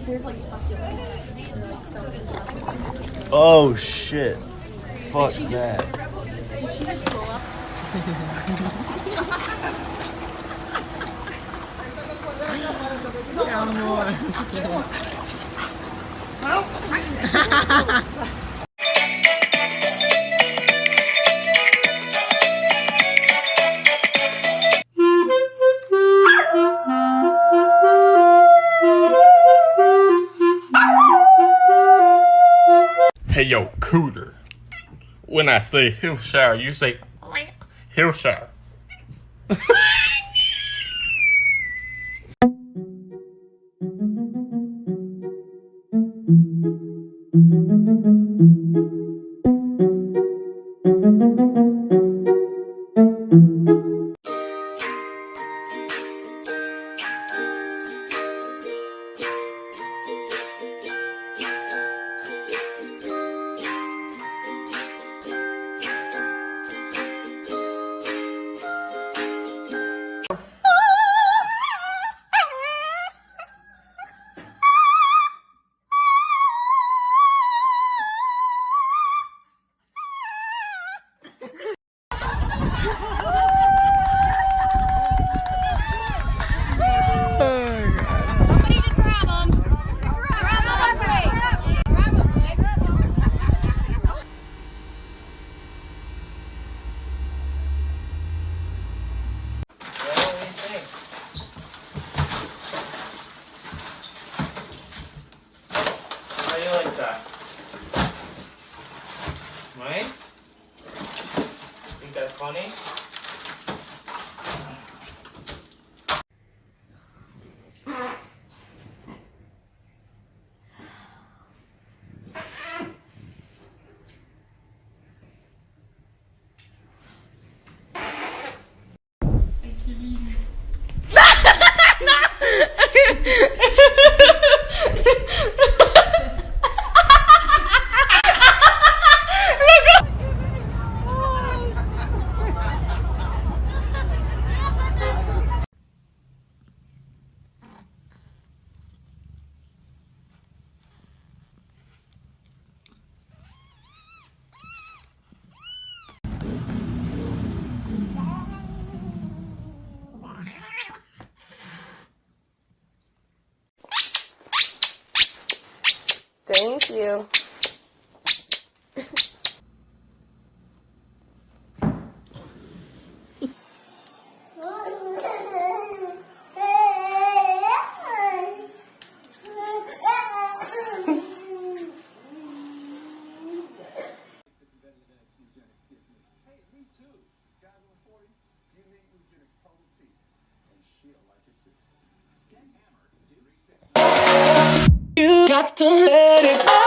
There's like succulents. Oh shit. Fuck that. Did she just roll up? Hey yo, Cooter. When I say Hillshire, you say Hillshire. Somebody just grab him. Grab him. Grab him, Blake. How do you like that? Nice? Think that's funny? Thank you. You got to let it go.